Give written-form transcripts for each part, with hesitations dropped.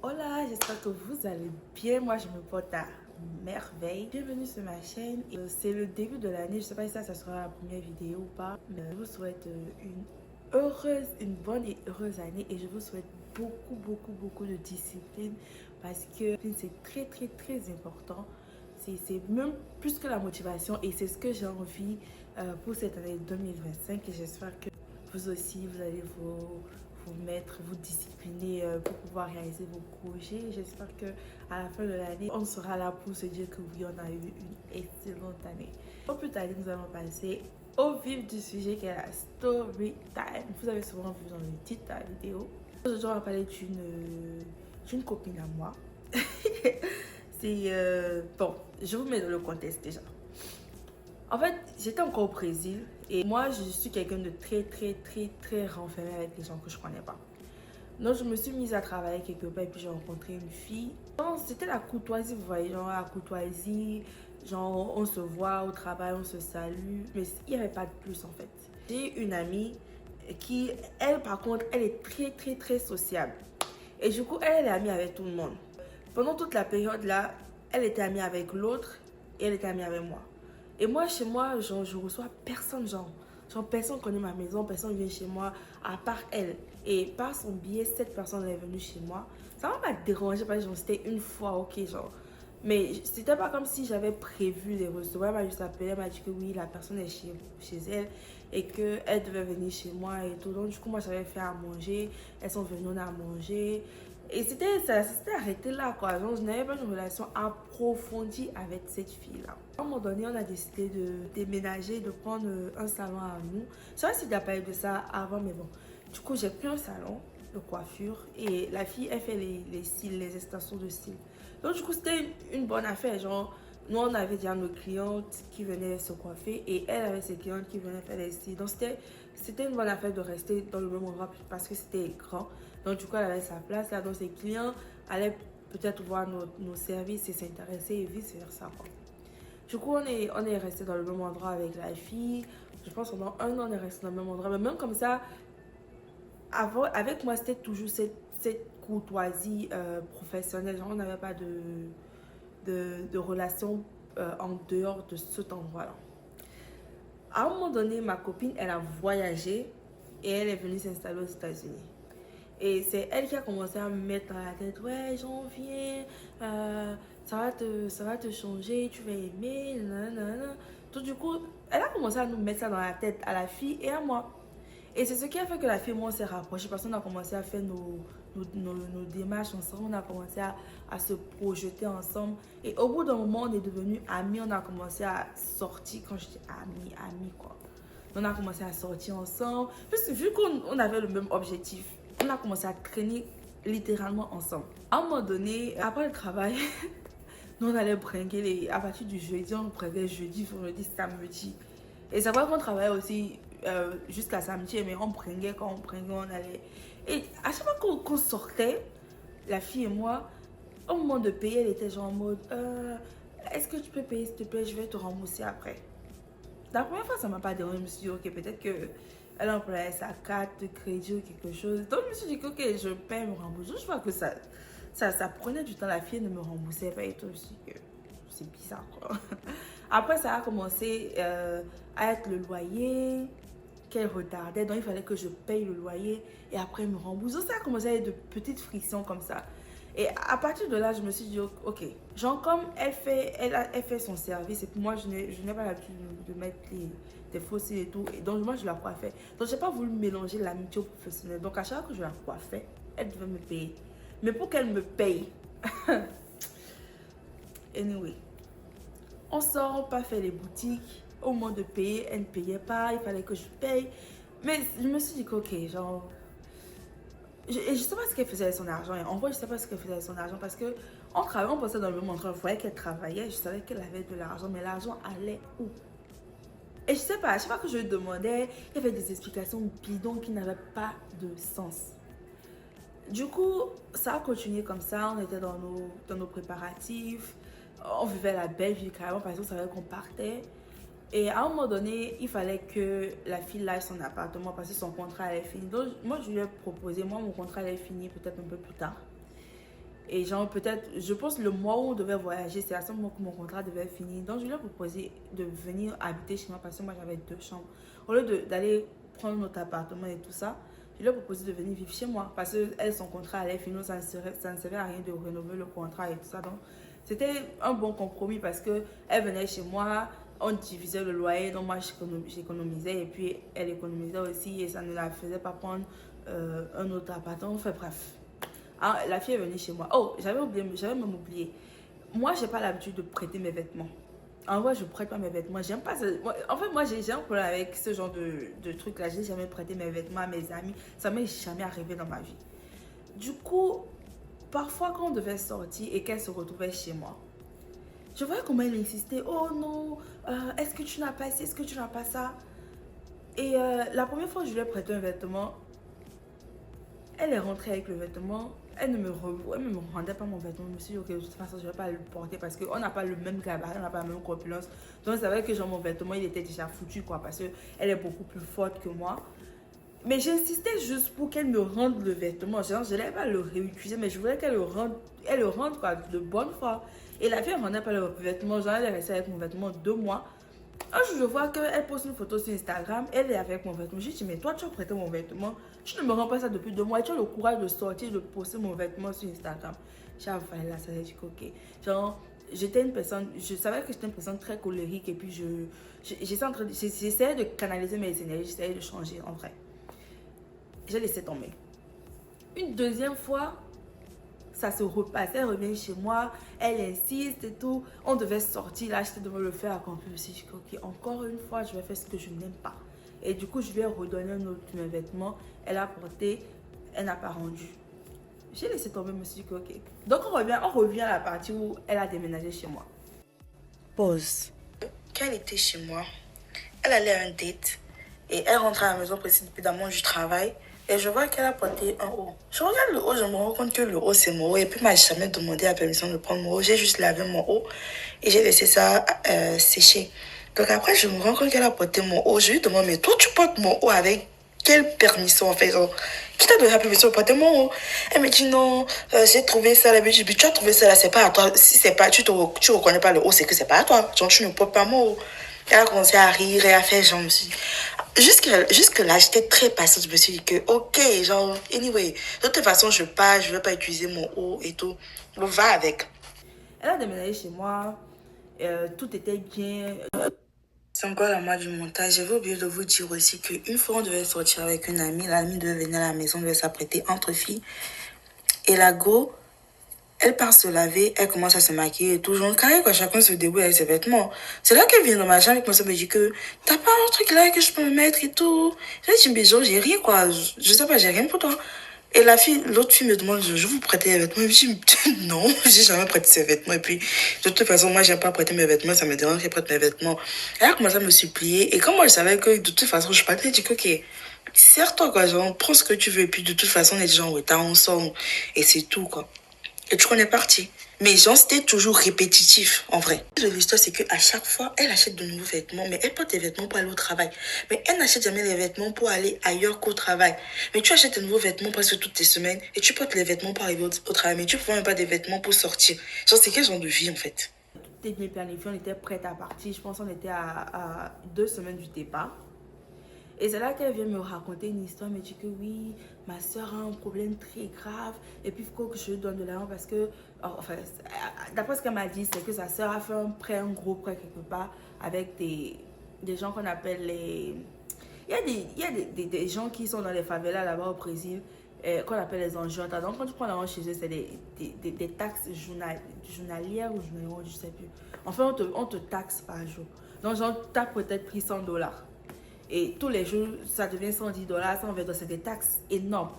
Hola, j'espère que vous allez bien. Moi, je me porte à merveille. Bienvenue sur ma chaîne. C'est le début de l'année. Je ne sais pas si ça sera la première vidéo ou pas. Mais je vous souhaite une bonne et heureuse année. Et je vous souhaite beaucoup de discipline. Parce que c'est très important. C'est même plus que la motivation. Et c'est ce que j'ai envie pour cette année 2025. Et j'espère que vous aussi, vous allez vous discipliner pour pouvoir réaliser vos projets. J'espère que à la fin de l'année, on sera là pour se dire que oui, on a eu une excellente année. Sans plus tarder, nous allons passer au vif du sujet qui est la story time. Vous avez souvent vu dans le titre de la vidéo. Aujourd'hui, on va parler d'une copine à moi. Bon, je vous mets dans le contexte déjà. En fait, j'étais encore au Brésil et moi, je suis quelqu'un de très renfermé avec les gens que je connais pas. Donc, je me suis mise à travailler quelque part et puis j'ai rencontré une fille. C'était la courtoisie, vous voyez, genre la courtoisie, genre on se voit au travail, on se salue, mais il n'y avait pas de plus en fait. J'ai une amie qui, elle par contre, elle est très sociable. Et du coup, elle est amie avec tout le monde. Pendant toute la période là, elle était amie avec l'autre et elle était amie avec moi. Et moi, chez moi, genre, je reçois personne, genre personne connaît ma maison, personne vient chez moi, à part elle. Et par son biais, cette personne est venue chez moi. Ça m'a pas dérangé parce que c'était une fois, ok, genre. Mais c'était pas comme si j'avais prévu les recevoir. Elle m'a juste appelé, elle m'a dit que oui, la personne est chez elle et qu'elle devait venir chez moi et tout. Donc, du coup, moi, j'avais fait à manger. Elles sont venues, on a mangé. Et ça s'était arrêté là, quoi. Donc, je n'avais pas une relation approfondie avec cette fille-là. À un moment donné, on a décidé de déménager, de prendre un salon à nous. Je sais pas si tu as parlé de ça avant, mais bon. Du coup, j'ai pris un salon de coiffure et la fille, elle fait les cils, les extensions de cils. Donc, du coup, c'était une bonne affaire. Genre, nous, on avait déjà nos clientes qui venaient se coiffer et elle avait ses clientes qui venaient faire les cils. Donc, c'était une bonne affaire de rester dans le même endroit parce que c'était grand. Donc, du coup, elle avait sa place là. Donc, ses clients allaient peut-être voir nos services et s'intéresser et vice-versa. Du coup, on est resté dans le même endroit avec la fille. Je pense pendant un an, on est resté dans le même endroit. Mais même comme ça, avec moi, c'était toujours cette courtoisie professionnelle. Genre, on n'avait pas de relation en dehors de cet endroit-là. À un moment donné, ma copine, elle a voyagé et elle est venue s'installer aux États-Unis. Et c'est elle qui a commencé à me mettre dans la tête, ouais, j'en viens, ça va te changer, tu vas aimer, nanana. Donc, du coup, elle a commencé à nous mettre ça dans la tête, à la fille et à moi. Et c'est ce qui a fait que la fille et moi, on s'est rapprochés parce qu'on a commencé à faire nos démarches ensemble, on a commencé à se projeter ensemble. Et au bout d'un moment, on est devenus amis, on a commencé à sortir, quand je dis amis quoi. On a commencé à sortir ensemble. Parce que vu qu'on avait le même objectif, on a commencé à traîner littéralement ensemble. À un moment donné, après le travail, nous on allait bringuer à partir du jeudi, on bringuait jeudi, vendredi, samedi. Et c'est vrai qu'on travaillait aussi jusqu'à samedi, mais on bringuait quand on bringuait, on allait. Et à chaque fois qu'on sortait, la fille et moi, au moment de payer, elle était genre en mode est-ce que tu peux payer s'il te plaît, je vais te rembourser après. La première fois, ça m'a pas dérangé. Je me suis dit, ok, peut-être qu'elle employait sa carte de crédit ou quelque chose. Donc, je me suis dit, ok, je paye, me rembourse. Je vois que ça prenait du temps. La fille ne me remboursait pas et tout. Je me suis dit que c'est bizarre, quoi. Après, ça a commencé à être le loyer qu'elle retardait. Donc, il fallait que je paye le loyer et après, elle me rembourse. Donc, ça a commencé à être de petites frictions comme ça. Et à partir de là, je me suis dit, ok, genre comme elle fait son service et puis moi, je n'ai pas l'habitude de mettre des faux cils et tout. Et donc, moi, je la coiffais. Donc, je n'ai pas voulu mélanger l'amitié au professionnel. Donc, à chaque fois que je la coiffais, elle devait me payer. Mais pour qu'elle me paye, anyway, on sort, on pas fait les boutiques. Au moment de payer, elle ne payait pas, il fallait que je paye. Mais je me suis dit que, ok, genre, je sais pas ce qu'elle faisait avec son argent. Et en vrai, je sais pas ce qu'elle faisait avec son argent parce que on travaillait, on passait dans le même endroit. Je voyais qu'elle travaillait, je savais qu'elle avait de l'argent, mais l'argent allait où? Et je sais pas, à chaque fois que je lui demandais, il y avait des explications bidons qui n'avaient pas de sens. Du coup, ça a continué comme ça. On était dans nos préparatifs. On vivait la belle vie carrément parce qu'on savait qu'on partait. Et à un moment donné, il fallait que la fille lâche son appartement parce que son contrat allait finir. Donc, moi, je lui ai proposé, moi, mon contrat allait finir peut-être un peu plus tard. Et genre, peut-être, je pense le mois où on devait voyager, c'est à ce moment que mon contrat devait finir. Donc, je lui ai proposé de venir habiter chez moi parce que moi, j'avais 2 chambres. Au lieu d'aller prendre notre appartement et tout ça, je lui ai proposé de venir vivre chez moi parce que elle, son contrat allait finir, ça ne servait à rien de renouveler le contrat et tout ça. Donc, c'était un bon compromis parce que elle venait chez moi, on divisait le loyer, donc moi, j'économisais et puis elle économisait aussi et ça ne la faisait pas prendre un autre appartement. Enfin, bref. Ah, la fille est venue chez moi. Oh, j'avais même oublié. Moi, j'ai pas l'habitude de prêter mes vêtements. En vrai, je prête pas mes vêtements. J'aime pas ça. En fait, moi, j'ai un problème avec ce genre de truc-là. J'ai jamais prêté mes vêtements à mes amis. Ça m'est jamais arrivé dans ma vie. Du coup, parfois, quand on devait sortir et qu'elle se retrouvait chez moi, je voyais comment elle insistait. Oh non, est-ce que tu n'as pas ci, est-ce que tu n'as pas ça? Et la première fois que je lui ai prêté un vêtement, elle est rentrée avec le vêtement. Elle ne me rendait pas mon vêtement. Je me suis dit, ok, de toute façon, je ne vais pas le porter parce qu'on n'a pas le même gabarit, on n'a pas la même corpulence. Donc, c'est vrai que genre, mon vêtement, il était déjà foutu, quoi, parce qu'elle est beaucoup plus forte que moi. Mais j'insistais juste pour qu'elle me rende le vêtement. Genre, je n'allais pas le réutiliser, mais je voulais qu'elle le rende, quoi, de bonne foi. Et la fille, elle ne rendait pas le vêtement. Genre, elle est restée avec mon vêtement 2 mois. Un jour, je vois qu'elle poste une photo sur Instagram, elle est avec mon vêtement. Je dis, mais toi, tu as prêté mon vêtement. Tu ne me rends pas ça depuis 2 mois. Et tu as le courage de sortir, de poster mon vêtement sur Instagram. J'ai envoyé là, ça a dit, ok. Genre, j'étais une personne, je savais que j'étais une personne très colérique. Et puis, j'essayais de canaliser mes énergies, j'essayais de changer, en vrai. J'ai laissé tomber. Une deuxième fois, ça se repasse, elle revient chez moi, elle insiste et tout. On devait sortir, là, j'étais devant le faire accompli aussi. Je dis, ok, encore une fois, je vais faire ce que je n'aime pas. Et du coup, je lui ai redonné un autre mes vêtements. Elle a porté, elle n'a pas rendu. J'ai laissé tomber, je me suis dit, ok. Donc, on revient à la partie où elle a déménagé chez moi. Pause. Quand elle était chez moi, elle allait à un date et elle rentrait à la maison précipitamment du travail. Et je vois qu'elle a porté un haut. Je regarde le haut, je me rends compte que le haut, c'est mon haut. Et puis, moi, j'ai jamais demandé la permission de prendre mon haut. J'ai juste lavé mon haut et j'ai laissé ça sécher. Donc, après, je me rends compte qu'elle a porté mon haut. Je lui demande, mais toi, tu portes mon haut avec quelle permission, en fait? Genre, qui t'a donné la permission de porter mon haut? Elle me dit, non, j'ai trouvé ça là. Je dis, tu as trouvé ça là, c'est pas à toi. Si c'est pas, tu reconnais pas le haut, c'est que c'est pas à toi. Genre, tu ne portes pas mon haut. Elle a commencé à rire et à faire genre, jusque là, j'étais très patiente. Je me suis dit que, ok, genre, anyway, de toute façon, je pars, je vais pas utiliser mon haut et tout. On va avec. Elle a déménagé chez moi, tout était bien. C'est encore la moi du montage. J'avais oublié de vous dire aussi qu'une fois, on devait sortir avec une amie. L'amie devait venir à la maison, devait s'apprêter entre filles. Et la go, elle part se laver, elle commence à se maquiller et tout. Genre, carré, quoi, chacun se débrouille avec ses vêtements. C'est là qu'elle vient dans ma chambre et commence à me dire que t'as pas un truc là que je peux me mettre et tout. J'ai dit, mais genre, j'ai rien, quoi. Je sais pas, j'ai rien pour toi. Et l'autre fille me demande, je vous prêter les vêtements. Je dis, non, j'ai jamais prêté ses vêtements. Et puis, de toute façon, moi, j'aime pas prêter mes vêtements, ça me dérange qu'elle prête mes vêtements. Elle a commencé à me supplier. Et comme moi, je savais que de toute façon, je partais, j'ai dit, ok, sers-toi, quoi, genre, prends ce que tu veux. Et puis, de toute façon, on est déjà en retard, on sort. Et c'est tout, quoi. Et du coup, on est parti. Mais genre, c'était toujours répétitif, en vrai. L'histoire, c'est qu'à chaque fois, elle achète de nouveaux vêtements, mais elle porte des vêtements pour aller au travail. Mais elle n'achète jamais les vêtements pour aller ailleurs qu'au travail. Mais tu achètes de nouveaux vêtements presque toutes les semaines et tu portes les vêtements pour arriver au travail, mais tu ne prends même pas des vêtements pour sortir. Genre, c'est quel genre de vie, en fait? Tout était bien planifié, on était prête à partir. Je pense qu'on était à 2 semaines du départ. Et c'est là qu'elle vient me raconter une histoire, elle me dit que oui, ma soeur a un problème très grave et puis il faut que je lui donne de l'argent parce que, enfin, d'après ce qu'elle m'a dit, c'est que sa soeur a fait un prêt, un gros prêt quelque part avec des gens qu'on appelle les... Il y a des gens qui sont dans les favelas là-bas au Brésil, qu'on appelle les anjotas. Donc quand tu prends l'argent chez eux, c'est des taxes journalières ou journalières, je ne sais plus. Enfin, on te taxe par jour. Donc genre, tu as peut-être pris $100. Et tous les jours, ça devient $110, $120, c'est des taxes énormes.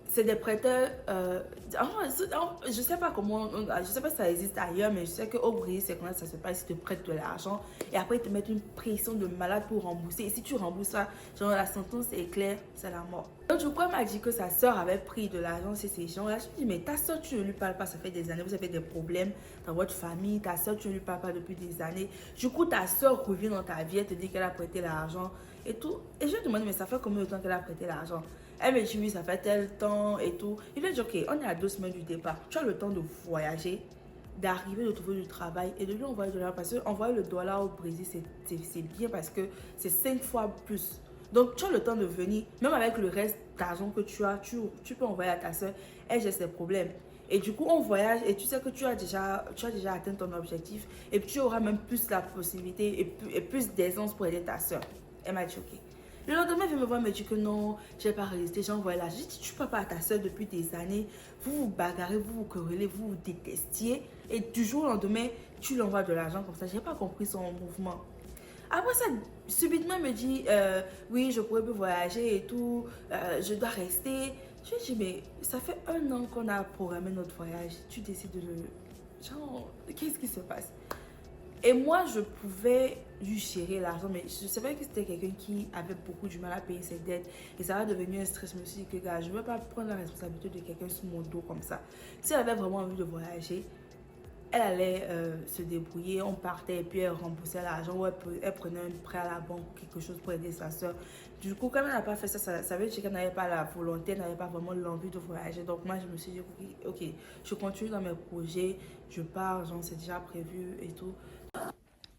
C'est des prêteurs, je sais pas comment, je sais pas si ça existe ailleurs, mais je sais qu'au Brésil, c'est comment ça se passe, ils te prêtent de l'argent et après ils te mettent une pression de malade pour rembourser. Et si tu rembourses ça, genre la sentence est claire, c'est la mort. Donc du coup, elle m'a dit que sa soeur avait pris de l'argent chez ces gens-là. Je me dis, mais ta soeur, tu ne lui parles pas, ça fait des années, vous avez des problèmes dans votre famille, ta soeur, tu ne lui parles pas depuis des années. Du coup, ta soeur revient dans ta vie, elle te dit qu'elle a prêté l'argent et tout. Et je lui ai demandé, mais ça fait combien de temps qu'elle a prêté l'argent? Elle me dit oui, ça fait tel temps et tout. Il lui a dit ok, on est à 2 semaines du départ. Tu as le temps de voyager, d'arriver, de trouver du travail et de lui envoyer de l'argent. Parce que envoyer le dollar au Brésil, c'est bien parce que c'est 5 fois plus. Donc tu as le temps de venir, même avec le reste d'argent que tu as, tu peux envoyer à ta soeur. Elle gère ses problèmes. Et du coup, on voyage et tu sais que tu as déjà atteint ton objectif. Et puis tu auras même plus la possibilité et plus d'aisance pour aider ta soeur. Elle m'a dit ok. Le lendemain, elle vient me voir et me dit que non, je n'ai pas résisté, j'ai envoyé l'argent. J'ai dit, tu ne parles pas à ta soeur depuis des années. Vous vous bagarrez, vous vous querellez, vous vous détestiez. Et du jour au lendemain, tu lui envoies de l'argent comme ça. Je n'ai pas compris son mouvement. Après ça, subitement, elle me dit, oui, je pourrais plus voyager et tout, je dois rester. Je lui ai dit, mais ça fait 1 an qu'on a programmé notre voyage. Tu décides de... Genre, qu'est-ce qui se passe? Et moi, je pouvais lui gérer l'argent, mais je savais que c'était quelqu'un qui avait beaucoup du mal à payer ses dettes. Et ça va devenir un stress. Je me suis dit que, gars, je ne veux pas prendre la responsabilité de quelqu'un sur mon dos comme ça. Si elle avait vraiment envie de voyager, elle allait se débrouiller, on partait et puis elle remboursait l'argent ou elle prenait un prêt à la banque, quelque chose pour aider sa soeur. Du coup, comme elle n'a pas fait ça, ça veut dire qu'elle n'avait pas la volonté, elle n'avait pas vraiment l'envie de voyager. Donc moi, je me suis dit, ok, je continue dans mes projets, je pars, genre c'est déjà prévu et tout.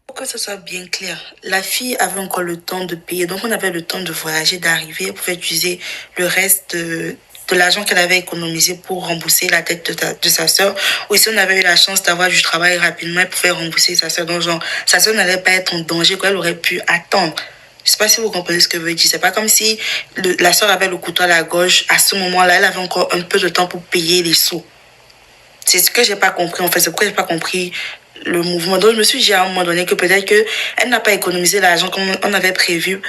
Pour que ce soit bien clair, la fille avait encore le temps de payer, donc on avait le temps de voyager, d'arriver, elle pouvait utiliser le reste de l'argent qu'elle avait économisé pour rembourser la dette de sa soeur. Ou si on avait eu la chance d'avoir du travail rapidement, elle pouvait rembourser sa soeur. Donc genre, sa soeur n'allait pas être en danger, quoi, elle aurait pu attendre. Je sais pas si vous comprenez ce que je veux dire. C'est pas comme si la soeur avait le couteau à la gorge. À ce moment-là, elle avait encore un peu de temps pour payer les sous. C'est ce que j'ai pas compris en fait. C'est pourquoi j'ai pas compris le mouvement. Donc je me suis dit à un moment donné que peut-être qu'elle n'a pas économisé l'argent comme on avait prévu.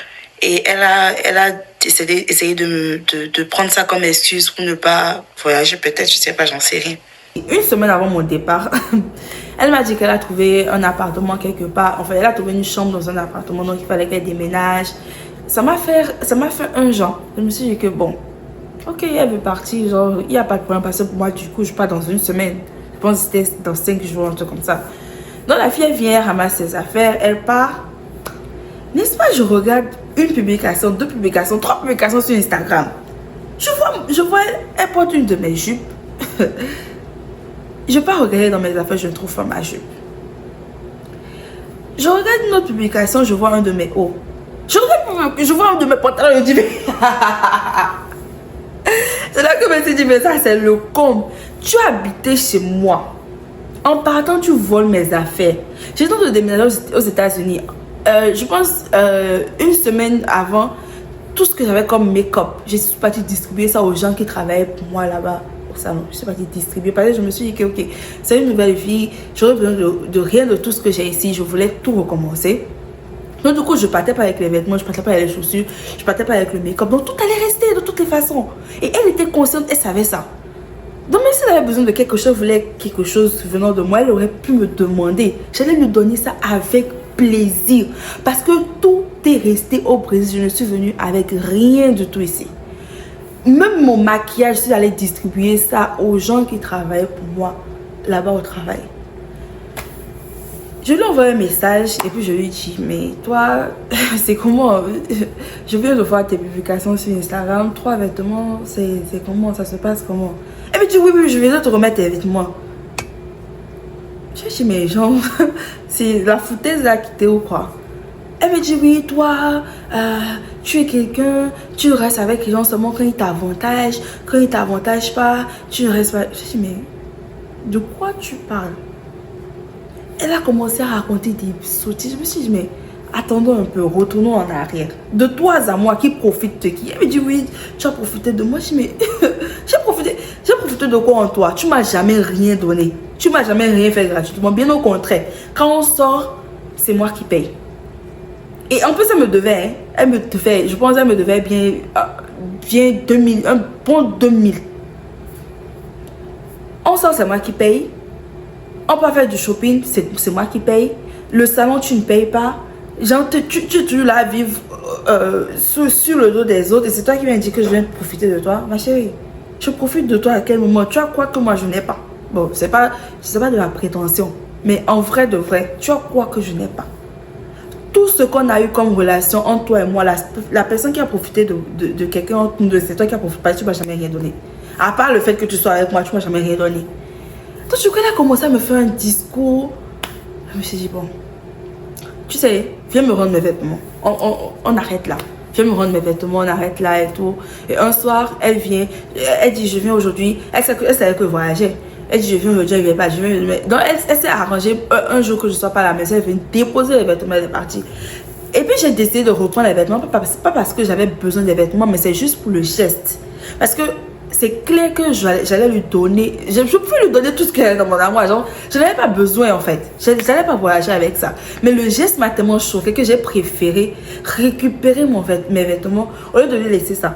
Et elle a essayé de prendre ça comme excuse pour ne pas voyager. Peut-être, je sais pas, j'en sais rien. 1 semaine avant mon départ, elle m'a dit qu'elle a trouvé un appartement quelque part. Enfin, elle a trouvé une chambre dans un appartement, donc il fallait qu'elle déménage. Ça m'a fait un genre. Je me suis dit que bon, ok, elle veut partir, genre, il n'y a pas de problème parce que pour moi, du coup, je pars dans 1 semaine. Je pense que c'était dans 5 jours, un truc comme ça. Donc la fille, elle vient, elle ramasse ses affaires, elle part. N'est-ce pas, je regarde 1 publication, 2 publications, 3 publications sur Instagram. Je vois, elle porte une de mes jupes. Je ne vais pas regarder dans mes affaires, je ne trouve pas ma jupe. Je regarde une autre publication, je vois un de mes hauts. Je vois un de mes pantalons, je dis mais... C'est là que je me suis dit, mais ça c'est le comble. Tu as habité chez moi. En partant, tu voles mes affaires. J'ai tenté de déménager aux États-Unis. Je pense 1 semaine avant, tout ce que j'avais comme make-up, je suis partie distribuer ça aux gens qui travaillaient pour moi là-bas au salon. Je suis partie distribuer parce que je me suis dit que ok, c'est une nouvelle vie. J'aurais besoin de rien de tout ce que j'ai ici. Je voulais tout recommencer. Donc du coup, je partais pas avec les vêtements, je partais pas avec les chaussures, je partais pas avec le make-up. Donc tout allait rester de toutes les façons. Et elle était consciente, elle savait ça. Donc même si elle avait besoin de quelque chose, voulait quelque chose venant de moi, elle aurait pu me demander. J'allais lui donner ça avec plaisir. Parce que tout est resté au Brésil. Je ne suis venue avec rien du tout ici. Même mon maquillage, je suis allée distribuer ça aux gens qui travaillaient pour moi là-bas au travail. Je lui envoie un message et puis je lui dis, mais toi, c'est comment? Je viens de voir tes publications sur Instagram, 3 vêtements, c'est comment? Ça se passe comment? Elle me dit, oui, je viens de te remettre tes vêtements. Je lui dis, mais genre, c'est la foutaise là qui t'est ou quoi? Elle me dit, oui, toi, tu es quelqu'un, tu restes avec les gens seulement quand ils t'avantagent. Quand ils t'avantagent pas, tu ne restes pas. Je dis, mais de quoi tu parles? Elle a commencé à raconter des sottises. Je me suis dit, mais attendons un peu, retournons en arrière. De toi à moi, qui profite de qui? Elle me dit, oui, tu as profité de moi. Je dis, mais j'ai profité de quoi en toi? Tu m'as jamais rien donné. Tu m'as jamais rien fait gratuitement. Bien au contraire, quand on sort, c'est moi qui paye. Et en plus, elle me devait, je pense qu'elle me devait bien 2000, un bon 2000. On sort, c'est moi qui paye. On peut faire du shopping, c'est moi qui paye. Le salon, tu ne payes pas. Genre, tu es toujours là à vivre sur le dos des autres. Et c'est toi qui m'as dit que je viens profiter de toi. Ma chérie, je profite de toi à quel moment? Tu as quoi que moi je n'ai pas? Bon, c'est pas de la prétention. Mais en vrai de vrai, tu as quoi que je n'ai pas? tout ce qu'on a eu comme relation entre toi et moi, la personne qui a profité de quelqu'un entre nous deux, c'est toi qui as profité, parce que tu ne m'as jamais rien donné. À part le fait que tu sois avec moi, tu ne m'as jamais rien donné. Donc, je crois qu'elle a commencé à me faire un discours. Je me suis dit, bon, tu sais, viens me rendre mes vêtements. On arrête là. Viens me rendre mes vêtements, on arrête là et tout. Et un soir, elle vient, elle dit, je viens aujourd'hui. Elle savait que voyager. Elle dit, je viens aujourd'hui, elle ne vient pas. Donc, elle s'est arrangée un jour que je ne sois pas à la maison. Elle vient déposer les vêtements, elle est partie. Et puis, j'ai décidé de reprendre les vêtements. Pas parce que j'avais besoin des vêtements, mais c'est juste pour le geste. Parce que c'est clair que j'allais lui donner. Je pouvais lui donner tout ce qu'elle avait dans mon armoire. Genre, je n'avais pas besoin en fait. Je n'allais pas voyager avec ça. Mais le geste m'a tellement choqué que j'ai préféré récupérer mes vêtements au lieu de lui laisser ça.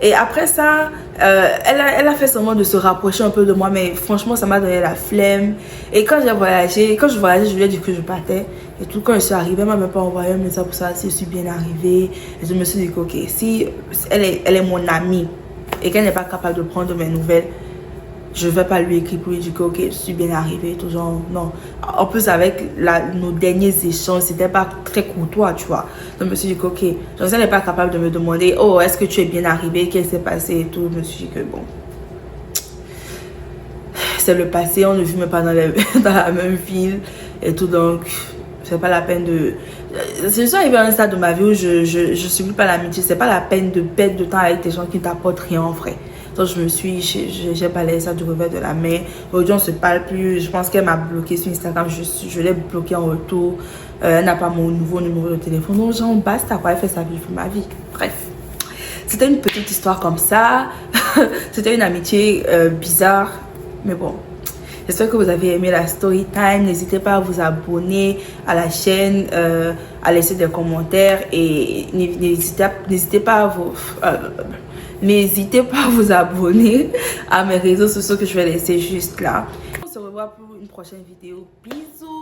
Et après ça, elle a fait semblant de se rapprocher un peu de moi, mais franchement, ça m'a donné la flemme. Et quand je voyageais, je lui ai dit que je partais. Et tout, quand je suis arrivée, elle m'a même pas envoyé un message pour ça, si je suis bien arrivée. Et je me suis dit que, ok, si elle est mon amie et qu'elle n'est pas capable de prendre mes nouvelles, je ne vais pas lui écrire pour lui dire que, ok, je suis bien arrivée, tout genre, non. En plus, avec nos derniers échanges, c'était pas très courtois, tu vois. Donc, je me suis dit que, ok, elle n'est pas capable de me demander, oh, est-ce que tu es bien arrivée, qu'est-ce qui s'est passé et tout. Je me suis dit que, bon, c'est le passé, on ne vit même pas dans la même ville et tout, donc, c'est pas la peine de... Je suis arrivée à un stade de ma vie où je subis pas l'amitié, c'est pas la peine de perdre de temps avec des gens qui t'apportent rien en vrai. Donc j'ai balayé ça du revers de la main. Aujourd'hui on se parle plus. Je pense qu'elle m'a bloqué sur Instagram. Je l'ai bloqué en retour. Elle n'a pas mon nouveau numéro de téléphone. Donc genre basta quoi. Elle fait sa vie pour ma vie. Bref. C'était une petite histoire comme ça. C'était une amitié bizarre. Mais bon. J'espère que vous avez aimé la story time. N'hésitez pas à vous abonner à la chaîne, à laisser des commentaires et n'hésitez pas à vous abonner à mes réseaux sociaux que je vais laisser juste là. On se revoit pour une prochaine vidéo. Bisous.